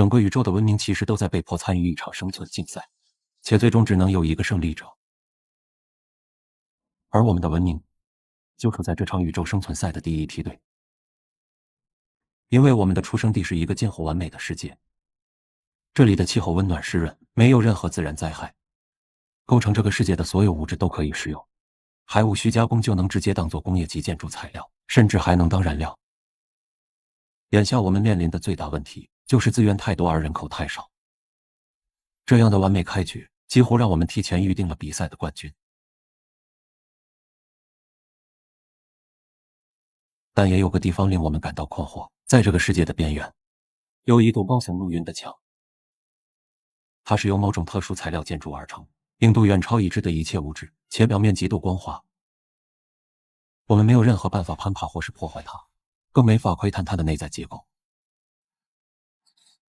整个宇宙的文明其实都在被迫参与一场生存竞赛，且最终只能有一个胜利者。而我们的文明就处在这场宇宙生存赛的第一梯队，因为我们的出生地是一个近乎完美的世界，这里的气候温暖湿润，没有任何自然灾害，构成这个世界的所有物质都可以食用，还无需加工就能直接当作工业级建筑材料，甚至还能当燃料。眼下我们面临的最大问题就是资源太多而人口太少，这样的完美开局几乎让我们提前预定了比赛的冠军。但也有个地方令我们感到困惑，在这个世界的边缘，有一堵高耸入云的墙，它是由某种特殊材料建筑而成，硬度远超已知的一切物质，且表面极度光滑。我们没有任何办法攀爬或是破坏它，更没法窥探它的内在结构。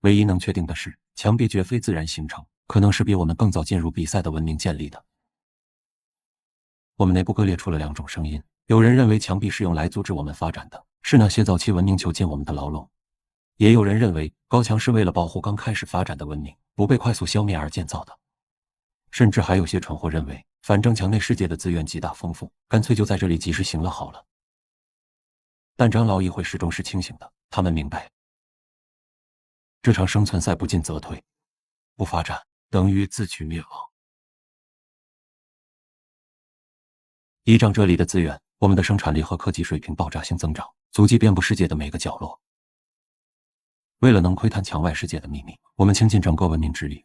唯一能确定的是，墙壁绝非自然形成，可能是比我们更早进入比赛的文明建立的。我们内部割裂出了两种声音，有人认为墙壁是用来阻止我们发展的，是那些早期文明囚禁我们的牢笼；也有人认为高墙是为了保护刚开始发展的文明不被快速消灭而建造的。甚至还有些蠢货认为，反正墙内世界的资源极大丰富，干脆就在这里及时行了好了。但长老议会始终是清醒的，他们明白，这场生存赛不进则退，不发展等于自取灭亡。依仗这里的资源，我们的生产力和科技水平爆炸性增长，足迹遍布世界的每个角落。为了能窥探墙外世界的秘密，我们倾尽整个文明之力，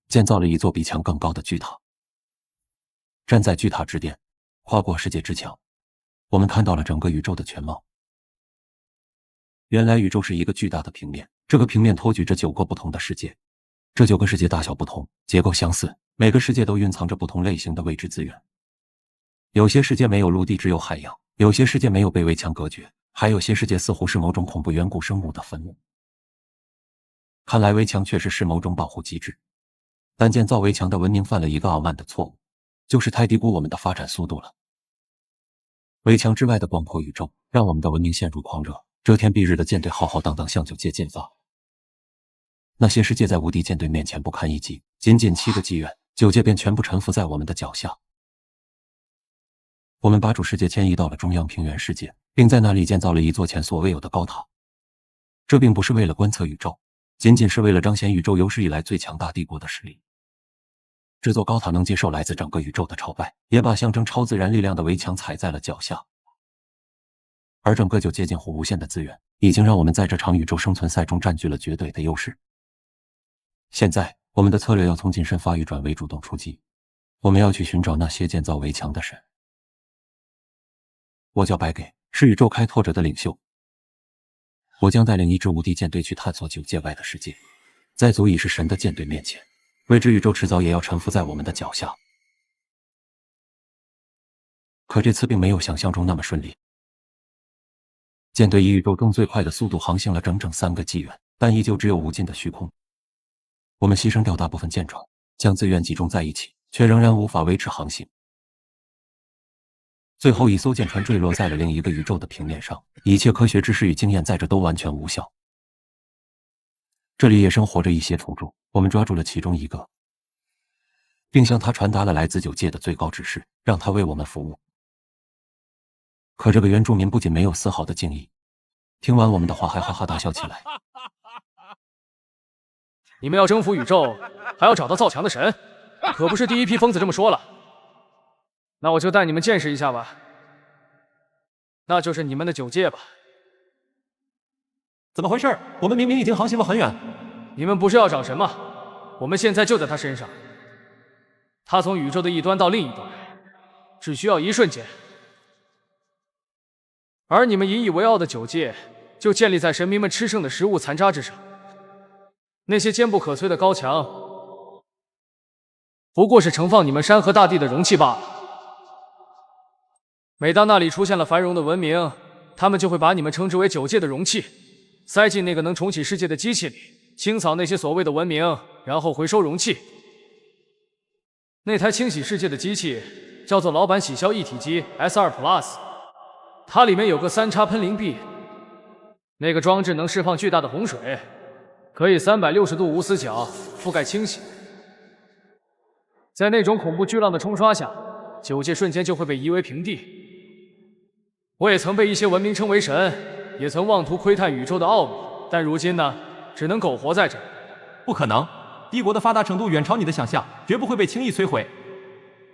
建造了一座比墙更高的巨塔。站在巨塔之巅，跨过世界之墙，我们看到了整个宇宙的全貌。原来宇宙是一个巨大的平面，这个平面托举着9个不同的世界，这9个世界大小不同，结构相似，每个世界都蕴藏着不同类型的未知资源。有些世界没有陆地，只有海洋；有些世界没有被围墙隔绝，还有些世界似乎是某种恐怖远古生物的坟墓。看来围墙确实是某种保护机制，但建造围墙的文明犯了一个傲慢的错误，就是太低估我们的发展速度了。围墙之外的广阔宇宙让我们的文明陷入狂热，遮天蔽日的舰队浩浩荡荡向9界进发。那些世界在无敌舰队面前不堪一击，仅仅7个纪元，9界便全部臣服在我们的脚下。我们把主世界迁移到了中央平原世界，并在那里建造了一座前所未有的高塔。这并不是为了观测宇宙，仅仅是为了彰显宇宙有史以来最强大帝国的实力。这座高塔能接受来自整个宇宙的朝拜，也把象征超自然力量的围墙踩在了脚下。而整个9界近乎无限的资源，已经让我们在这场宇宙生存赛中占据了绝对的优势。现在，我们的策略要从谨慎发育转为主动出击。我们要去寻找那些建造围墙的神。我叫白给，是宇宙开拓者的领袖。我将带领一支无敌舰队去探索9界外的世界，在足以是神的舰队面前，未知宇宙迟早也要臣服在我们的脚下。可这次并没有想象中那么顺利。舰队以宇宙中最快的速度航行了整整3个纪元，但依旧只有无尽的虚空。我们牺牲掉大部分舰船，将资源集中在一起，却仍然无法维持航行。最后一艘舰船坠落在了另一个宇宙的平面上，一切科学知识与经验在这都完全无效。这里也生活着一些土著，我们抓住了其中一个，并向他传达了来自9界的最高指示，让他为我们服务。可这个原住民不仅没有丝毫的敬意，听完我们的话还哈哈大笑起来。你们要征服宇宙，还要找到造墙的神，可不是第一批疯子这么说了。那我就带你们见识一下吧，那就是你们的9界吧。怎么回事？我们明明已经航行了很远。你们不是要找神吗？我们现在就在他身上，他从宇宙的一端到另一端，只需要1瞬间。而你们引以为傲的9界，就建立在神明们吃剩的食物残渣之上。那些坚不可摧的高墙，不过是盛放你们山河大地的容器罢了。每当那里出现了繁荣的文明，他们就会把你们称之为9界的容器，塞进那个能重启世界的机器里，清扫那些所谓的文明，然后回收容器。那台清洗世界的机器叫做老板洗消一体机 S2 Plus， 它里面有个3叉喷灵臂，那个装置能释放巨大的洪水，可以360度无死角，覆盖清晰。在那种恐怖巨浪的冲刷下，九界瞬间就会被夷为平地。我也曾被一些文明称为神，也曾妄图窥探宇宙的奥秘，但如今呢，只能苟活在这。不可能，帝国的发达程度远超你的想象，绝不会被轻易摧毁。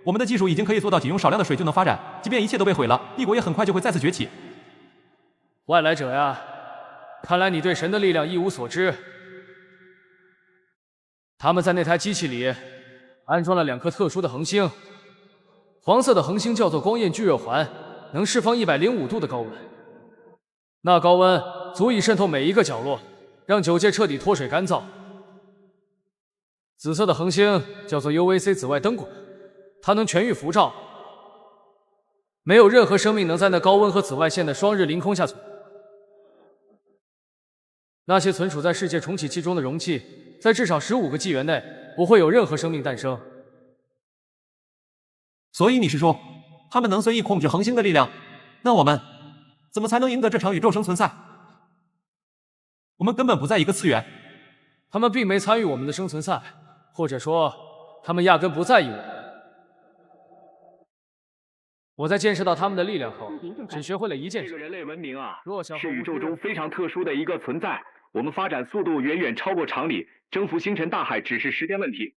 我们的技术已经可以做到仅用少量的水就能发展，即便一切都被毁了，帝国也很快就会再次崛起。外来者呀，看来你对神的力量一无所知。他们在那台机器里安装了2颗特殊的恒星，黄色的恒星叫做光焰聚热环，能释放105度的高温，那高温足以渗透每一个角落，让九界彻底脱水干燥。紫色的恒星叫做 UVC 紫外灯管，它能全域辐照，没有任何生命能在那高温和紫外线的双日凌空下存活。那些存储在世界重启器中的容器，在至少15个纪元内不会有任何生命诞生。所以你是说，他们能随意控制恒星的力量？那我们怎么才能赢得这场宇宙生存赛？我们根本不在一个次元。他们并没参与我们的生存赛，或者说，他们压根不在意我们。我在见识到他们的力量后，只学会了一件事：这个人类文明啊，弱小是宇宙中非常特殊的一个存在。我们发展速度远远超过常理，征服星辰大海只是时间问题。